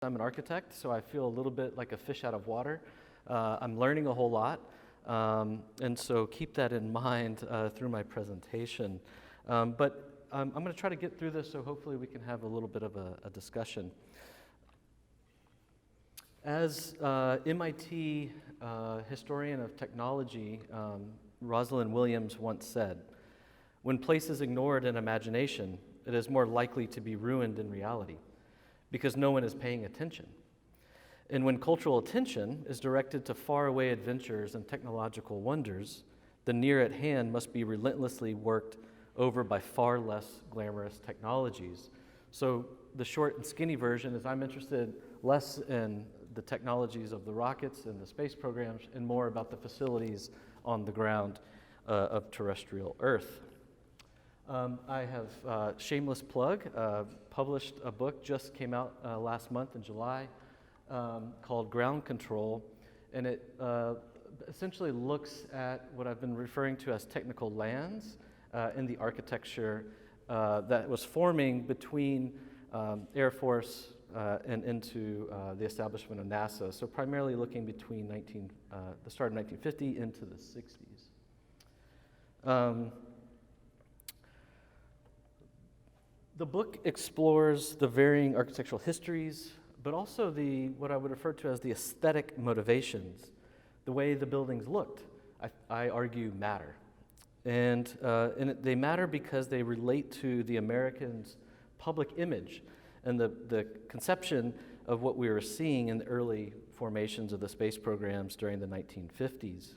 I'm an architect, so I feel a little bit like a fish out of water. I'm learning a whole lot, and so keep that in mind through my presentation. But I'm going to try to get through this, so hopefully we can have a little bit of a discussion. As MIT historian of technology, Rosalind Williams once said, "When place is ignored in imagination, it is more likely to be ruined in reality, because no one is paying attention. And when cultural attention is directed to faraway adventures and technological wonders, the near at hand must be relentlessly worked over by far less glamorous technologies." So the short and skinny version is I'm interested less in the technologies of the rockets and the space programs and more about the facilities on the ground of terrestrial Earth. I have shameless plug, published a book, just came out last month in July, called Ground Control, and it essentially looks at what I've been referring to as technical lands in the architecture that was forming between Air Force and into the establishment of NASA, so primarily looking between the start of 1950 into the 60s. The book explores the varying architectural histories, but also what I would refer to as the aesthetic motivations. The way the buildings looked, I argue, matter. And they matter because they relate to the Americans' public image and the conception of what we were seeing in the early formations of the space programs during the 1950s.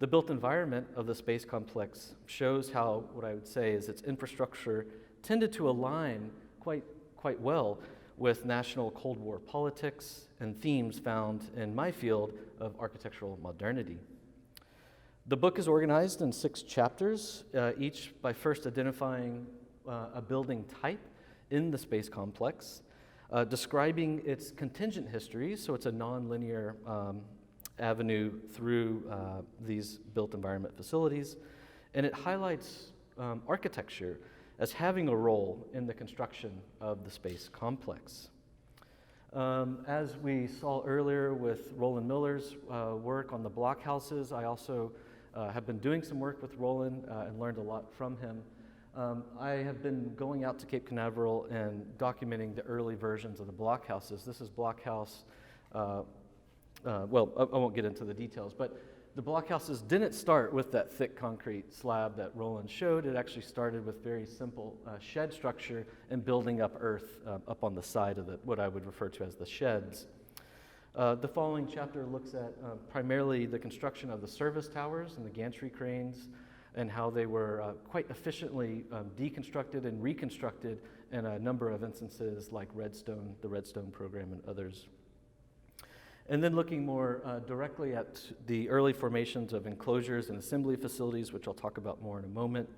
The built environment of the space complex shows how, what I would say is its infrastructure tended to align quite well with national Cold War politics and themes found in my field of architectural modernity. The book is organized in 6 chapters, each by first identifying a building type in the space complex, describing its contingent history, so it's a non-linear avenue through these built environment facilities, and it highlights architecture as having a role in the construction of the space complex. As we saw earlier with Roland Miller's work on the blockhouses, I also have been doing some work with Roland and learned a lot from him. I have been going out to Cape Canaveral and documenting the early versions of the blockhouses. This is blockhouse, well, I won't get into the details, but the blockhouses didn't start with that thick concrete slab that Roland showed. It actually started with very simple shed structure and building up earth up on the side of what I would refer to as the sheds. The following chapter looks at primarily the construction of the service towers and the gantry cranes and how they were quite efficiently deconstructed and reconstructed in a number of instances like Redstone, the Redstone program, and others. And then looking more directly at the early formations of enclosures and assembly facilities, which I'll talk about more in a moment.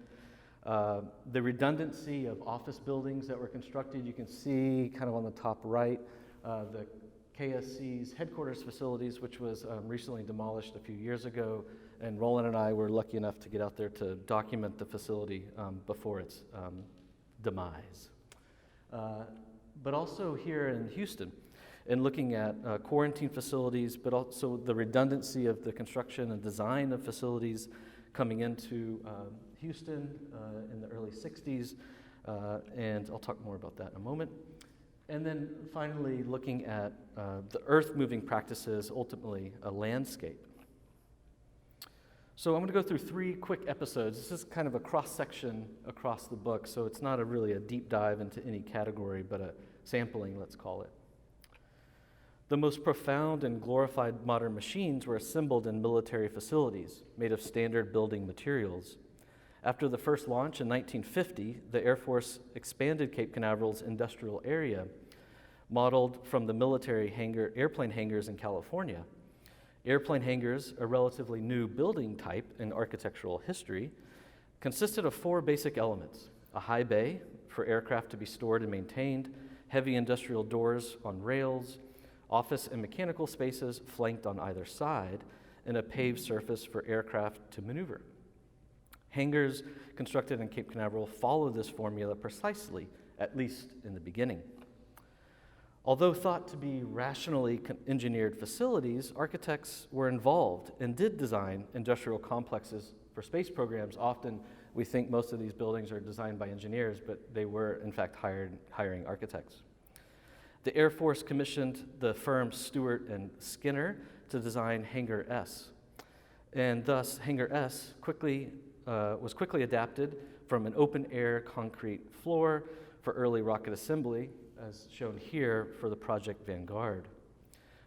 The redundancy of office buildings that were constructed, you can see kind of on the top right, the KSC's headquarters facilities, which was recently demolished a few years ago, and Roland and I were lucky enough to get out there to document the facility before its demise. But also here in Houston, and looking at quarantine facilities, but also the redundancy of the construction and design of facilities coming into Houston in the early 60s, and I'll talk more about that in a moment. And then finally looking at the earth-moving practices, ultimately a landscape. So I'm going to go through 3 quick episodes. This is kind of a cross-section across the book, so it's not really a deep dive into any category, but a sampling, let's call it. The most profound and glorified modern machines were assembled in military facilities made of standard building materials. After the first launch in 1950, the Air Force expanded Cape Canaveral's industrial area, modeled from the military airplane hangars in California. Airplane hangars, a relatively new building type in architectural history, consisted of 4 basic elements: a high bay for aircraft to be stored and maintained, heavy industrial doors on rails, office and mechanical spaces flanked on either side, and a paved surface for aircraft to maneuver. Hangars constructed in Cape Canaveral follow this formula precisely, at least in the beginning. Although thought to be rationally engineered facilities, architects were involved and did design industrial complexes for space programs. Often we think most of these buildings are designed by engineers, but they were in fact hiring architects. The Air Force commissioned the firm Stewart and Skinner to design Hangar S. And thus, Hangar S was quickly adapted from an open-air concrete floor for early rocket assembly, as shown here for the Project Vanguard.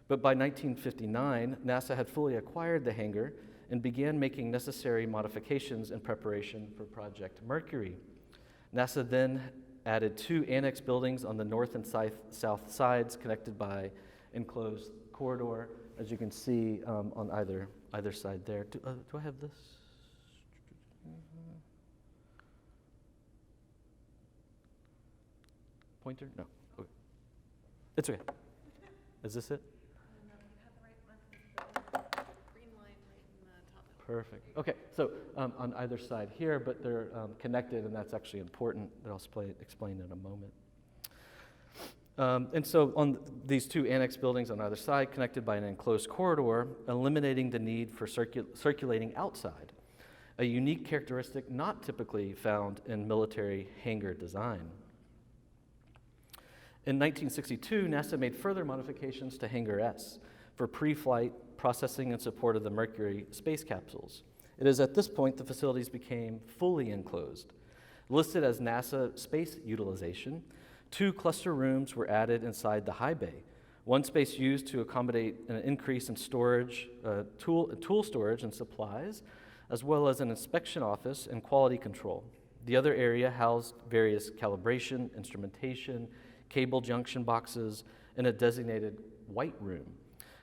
But by 1959, NASA had fully acquired the hangar and began making necessary modifications in preparation for Project Mercury. NASA then added 2 annex buildings on the north and south sides connected by enclosed corridor, as you can see on either side there. Do I have this? Pointer? No. Okay. It's okay. Is this it? No, you have the right one. The green line right in the top. Perfect. Okay, so on either side here, but they're connected, and that's actually important that I'll explain in a moment. And so on these 2 annex buildings on either side, connected by an enclosed corridor, eliminating the need for circulating outside, a unique characteristic not typically found in military hangar design. In 1962, NASA made further modifications to Hangar S for pre-flight processing and support of the Mercury space capsules. It is at this point the facilities became fully enclosed. Listed as NASA space utilization, 2 cluster rooms were added inside the high bay, one space used to accommodate an increase in storage, tool storage and supplies, as well as an inspection office and quality control. The other area housed various calibration, instrumentation, cable junction boxes, and a designated white room.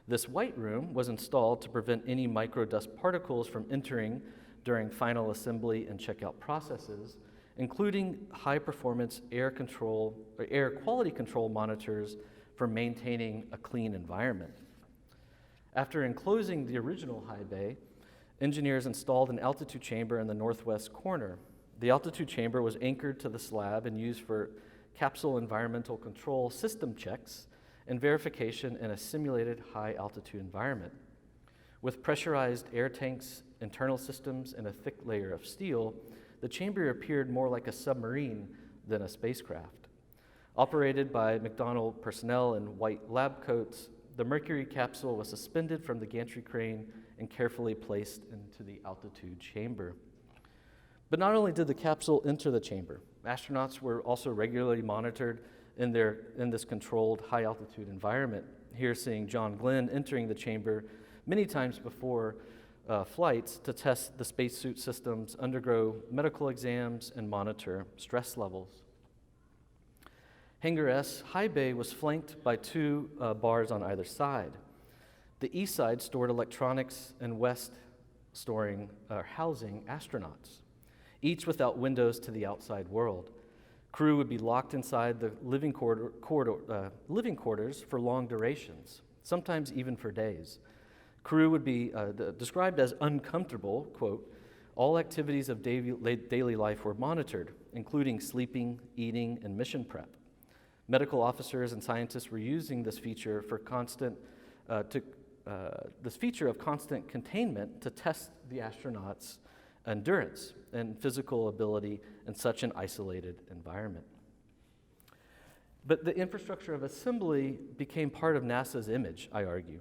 This white room was installed to prevent any microdust particles from entering during final assembly and checkout processes, including high-performance air quality control monitors for maintaining a clean environment. After enclosing the original high bay, engineers installed an altitude chamber in the northwest corner. The altitude chamber was anchored to the slab and used for capsule environmental control system checks and verification in a simulated high-altitude environment. With pressurized air tanks, internal systems, and a thick layer of steel, the chamber appeared more like a submarine than a spacecraft. Operated by McDonnell personnel in white lab coats, the Mercury capsule was suspended from the gantry crane and carefully placed into the altitude chamber. But not only did the capsule enter the chamber, astronauts were also regularly monitored in this controlled high-altitude environment. Here seeing John Glenn entering the chamber many times before flights to test the spacesuit systems, undergo medical exams, and monitor stress levels. Hangar S high bay was flanked by 2 bars on either side. The east side stored electronics and west housing astronauts, each without windows to the outside world. Crew would be locked inside the living quarters for long durations, sometimes even for days. Crew would be described as uncomfortable, quote, all activities of daily life were monitored, including sleeping, eating, and mission prep. Medical officers and scientists were using this feature of constant containment to test the astronauts' endurance and physical ability in such an isolated environment. But the infrastructure of assembly became part of NASA's image, I argue,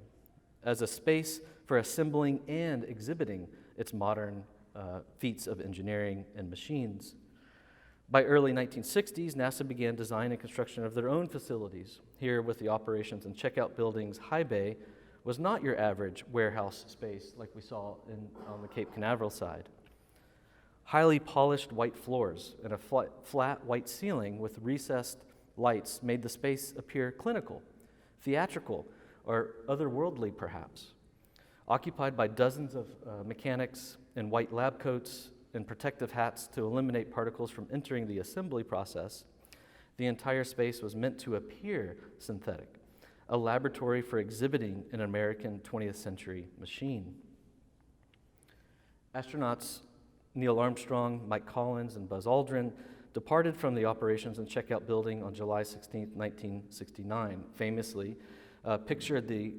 as a space for assembling and exhibiting its modern feats of engineering and machines. By early 1960s, NASA began design and construction of their own facilities. Here with the operations and checkout buildings, high bay was not your average warehouse space like we saw on the Cape Canaveral side. Highly polished white floors and a flat white ceiling with recessed lights made the space appear clinical, theatrical, or otherworldly perhaps. Occupied by dozens of mechanics in white lab coats and protective hats to eliminate particles from entering the assembly process, the entire space was meant to appear synthetic, a laboratory for exhibiting an American 20th century machine. Astronauts Neil Armstrong, Mike Collins, and Buzz Aldrin departed from the operations and checkout building on July 16, 1969. Famously, pictured the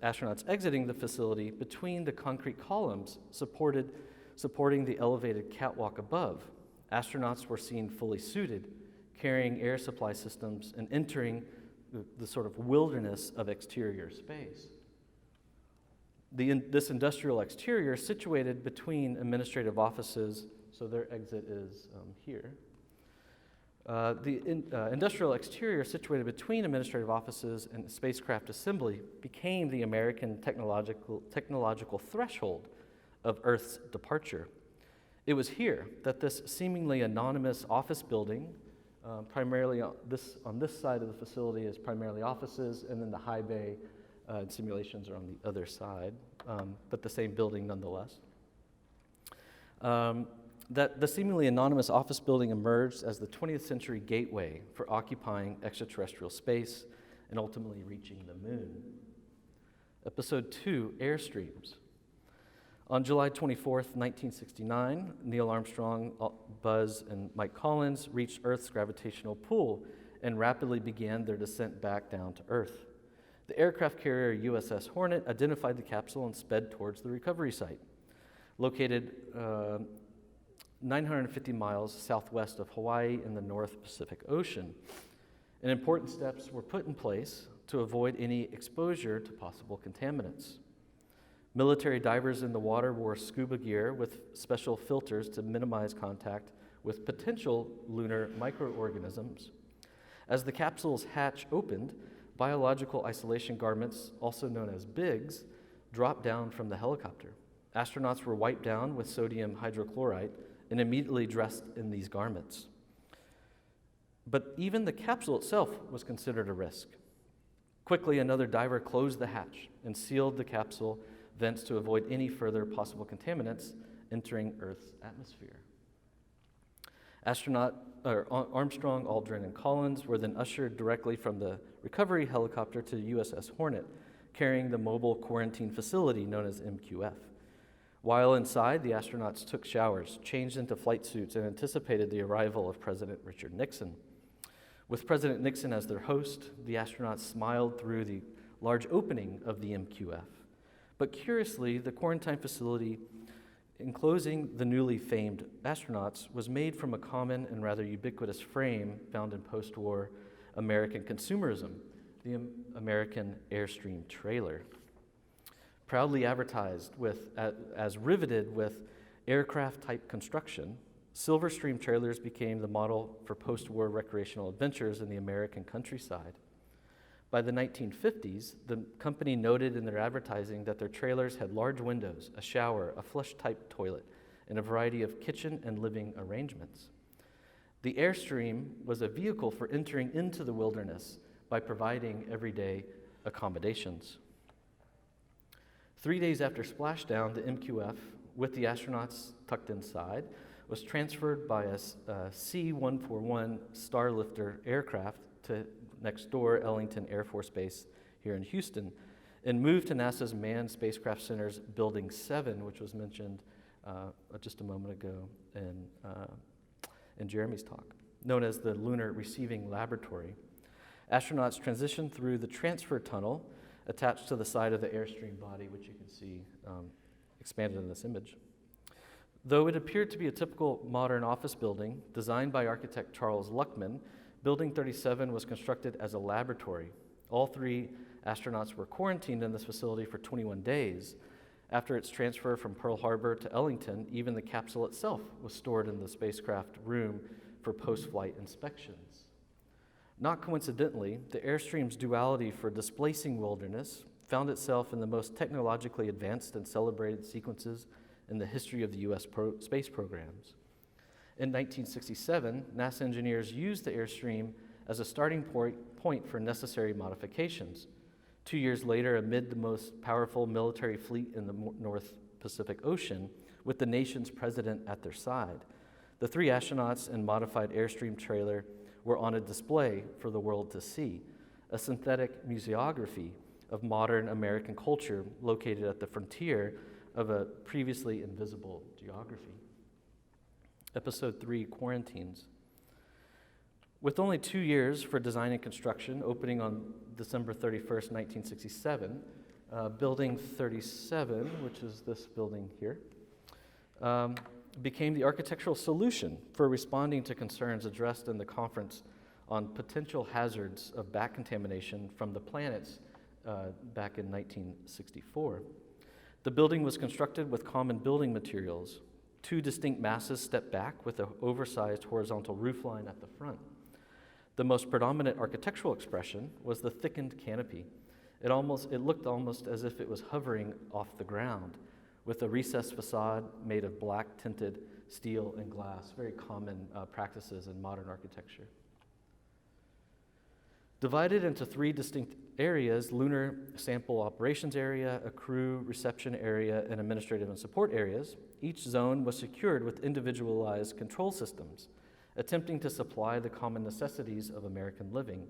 astronauts exiting the facility between the concrete columns supporting the elevated catwalk above. Astronauts were seen fully suited, carrying air supply systems and entering the sort of wilderness of exterior space. This industrial exterior situated between administrative offices, so their exit is here. Industrial exterior situated between administrative offices and spacecraft assembly became the American technological threshold of Earth's departure. It was here that this seemingly anonymous office building, primarily on this side of the facility is primarily offices, and then the high bay simulations are on the other side, but the same building nonetheless. That the seemingly anonymous office building emerged as the 20th century gateway for occupying extraterrestrial space and ultimately reaching the moon. Episode 2, Airstreams. On July 24th, 1969, Neil Armstrong, Buzz, and Mike Collins reached Earth's gravitational pull and rapidly began their descent back down to Earth. The aircraft carrier USS Hornet identified the capsule and sped towards the recovery site, located 950 miles southwest of Hawaii in the North Pacific Ocean. And important steps were put in place to avoid any exposure to possible contaminants. Military divers in the water wore scuba gear with special filters to minimize contact with potential lunar microorganisms. As the capsule's hatch opened, biological isolation garments, also known as BIGs, dropped down from the helicopter. Astronauts were wiped down with sodium hydrochloride and immediately dressed in these garments. But even the capsule itself was considered a risk. Quickly, another diver closed the hatch and sealed the capsule vents to avoid any further possible contaminants entering Earth's atmosphere. Armstrong, Aldrin, and Collins were then ushered directly from the recovery helicopter to USS Hornet, carrying the mobile quarantine facility known as MQF. While inside, the astronauts took showers, changed into flight suits, and anticipated the arrival of President Richard Nixon. With President Nixon as their host, the astronauts smiled through the large opening of the MQF. But curiously, the quarantine facility enclosing the newly famed astronauts was made from a common and rather ubiquitous frame found in post-war American consumerism, the American Airstream trailer. Proudly advertised as riveted with aircraft-type construction, Silverstream trailers became the model for post-war recreational adventures in the American countryside. By the 1950s, the company noted in their advertising that their trailers had large windows, a shower, a flush-type toilet, and a variety of kitchen and living arrangements. The Airstream was a vehicle for entering into the wilderness by providing everyday accommodations. 3 days after splashdown, the MQF, with the astronauts tucked inside, was transferred by a C-141 Starlifter aircraft to next door Ellington Air Force Base here in Houston, and moved to NASA's Manned Spacecraft Center's Building 7, which was mentioned just a moment ago in Jeremy's talk, known as the Lunar Receiving Laboratory. Astronauts transitioned through the transfer tunnel attached to the side of the Airstream body, which you can see expanded in this image. Though it appeared to be a typical modern office building designed by architect Charles Luckman, Building 37 was constructed as a laboratory. All 3 astronauts were quarantined in this facility for 21 days. After its transfer from Pearl Harbor to Ellington, even the capsule itself was stored in the spacecraft room for post-flight inspections. Not coincidentally, the Airstream's duality for displacing wilderness found itself in the most technologically advanced and celebrated sequences in the history of the U.S. space programs. In 1967, NASA engineers used the Airstream as a starting point for necessary modifications. 2 years later, amid the most powerful military fleet in the North Pacific Ocean, with the nation's president at their side, the 3 astronauts and modified Airstream trailer were on a display for the world to see, a synthetic museography of modern American culture located at the frontier of a previously invisible geography. Episode 3, Quarantines. With only 2 years for design and construction, opening on December 31st, 1967, Building 37, which is this building here, became the architectural solution for responding to concerns addressed in the conference on potential hazards of back contamination from the planets back in 1964. The building was constructed with common building materials. 2 distinct masses stepped back with an oversized horizontal roofline at the front. The most predominant architectural expression was the thickened canopy. It looked almost as if it was hovering off the ground, with a recessed facade made of black tinted steel and glass, very common practices in modern architecture. Divided into 3 distinct areas, lunar sample operations area, a crew reception area, and administrative and support areas, each zone was secured with individualized control systems, attempting to supply the common necessities of American living.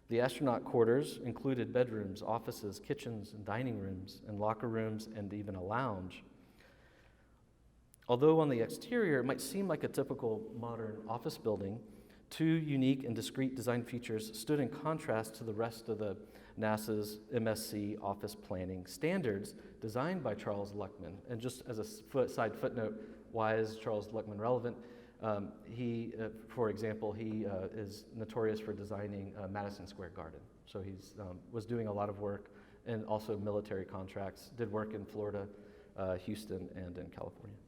The astronaut quarters included bedrooms, offices, kitchens, and dining rooms, and locker rooms, and even a lounge. Although on the exterior it might seem like a typical modern office building, 2 unique and discrete design features stood in contrast to the rest of the NASA's MSc office planning standards designed by Charles Luckman. And just as a side footnote, why is Charles Luckman relevant? For example, he is notorious for designing Madison Square Garden. So he was doing a lot of work and also military contracts, did work in Florida, Houston, and in California.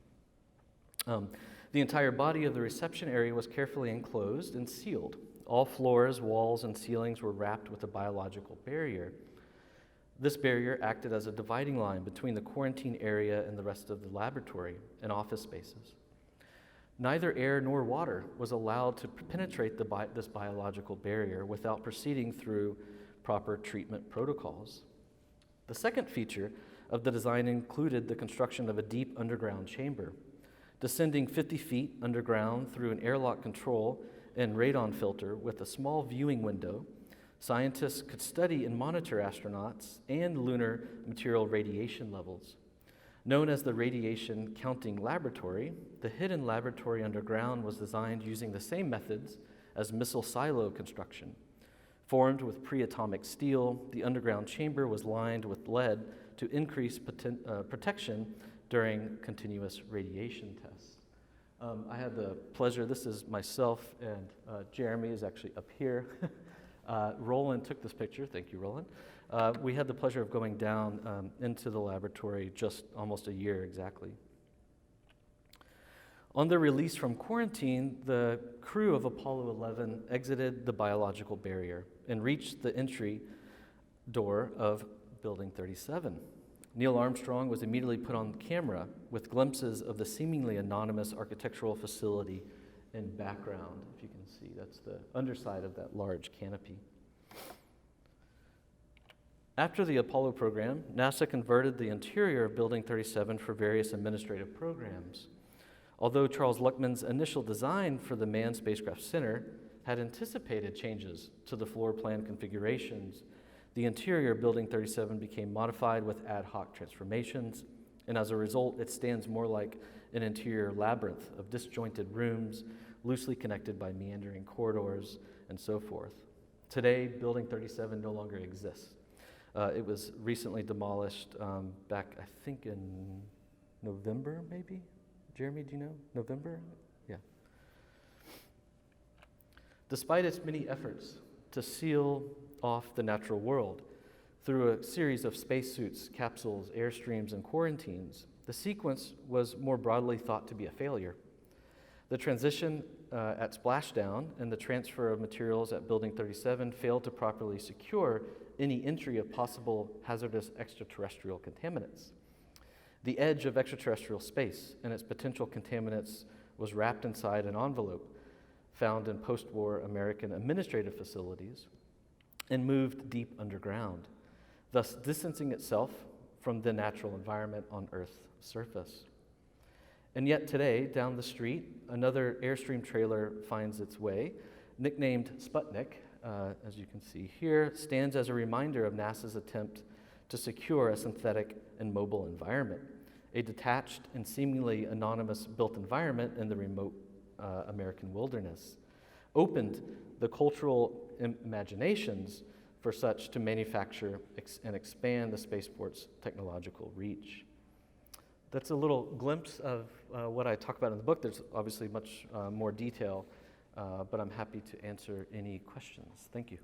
The entire body of the reception area was carefully enclosed and sealed. All floors, walls, and ceilings were wrapped with a biological barrier. This barrier acted as a dividing line between the quarantine area and the rest of the laboratory and office spaces. Neither air nor water was allowed to penetrate this biological barrier without proceeding through proper treatment protocols. The second feature of the design included the construction of a deep underground chamber. Descending 50 feet underground through an airlock control and radon filter with a small viewing window, scientists could study and monitor astronauts and lunar material radiation levels. Known as the Radiation Counting Laboratory, the hidden laboratory underground was designed using the same methods as missile silo construction. Formed with pre-atomic steel, the underground chamber was lined with lead to increase protection during continuous radiation tests. I had the pleasure, this is myself, and Jeremy is actually up here. Roland took this picture, thank you, Roland. We had the pleasure of going down into the laboratory just almost a year exactly. On their release from quarantine, the crew of Apollo 11 exited the biological barrier and reached the entry door of Building 37. Neil Armstrong was immediately put on camera with glimpses of the seemingly anonymous architectural facility in background. If you can see, that's the underside of that large canopy. After the Apollo program, NASA converted the interior of Building 37 for various administrative programs. Although Charles Luckman's initial design for the Manned Spacecraft Center had anticipated changes to the floor plan configurations, the interior of Building 37 became modified with ad hoc transformations, and as a result, it stands more like an interior labyrinth of disjointed rooms, loosely connected by meandering corridors, and so forth. Today, Building 37 no longer exists. It was recently demolished back, I think, in November, maybe? Jeremy, do you know? November? Yeah. Despite its many efforts to seal off the natural world through a series of spacesuits, capsules, airstreams, and quarantines, the sequence was more broadly thought to be a failure. The transition at splashdown and the transfer of materials at Building 37 failed to properly secure any entry of possible hazardous extraterrestrial contaminants. The edge of extraterrestrial space and its potential contaminants was wrapped inside an envelope found in post-war American administrative facilities and moved deep underground, thus distancing itself from the natural environment on Earth's surface. And yet today, down the street, another Airstream trailer finds its way. Nicknamed Sputnik, as you can see here, stands as a reminder of NASA's attempt to secure a synthetic and mobile environment, a detached and seemingly anonymous built environment in the remote American wilderness, opened the cultural imaginations for such to manufacture and expand the spaceport's technological reach. That's a little glimpse of what I talk about in the book. There's obviously much more detail, but I'm happy to answer any questions. Thank you.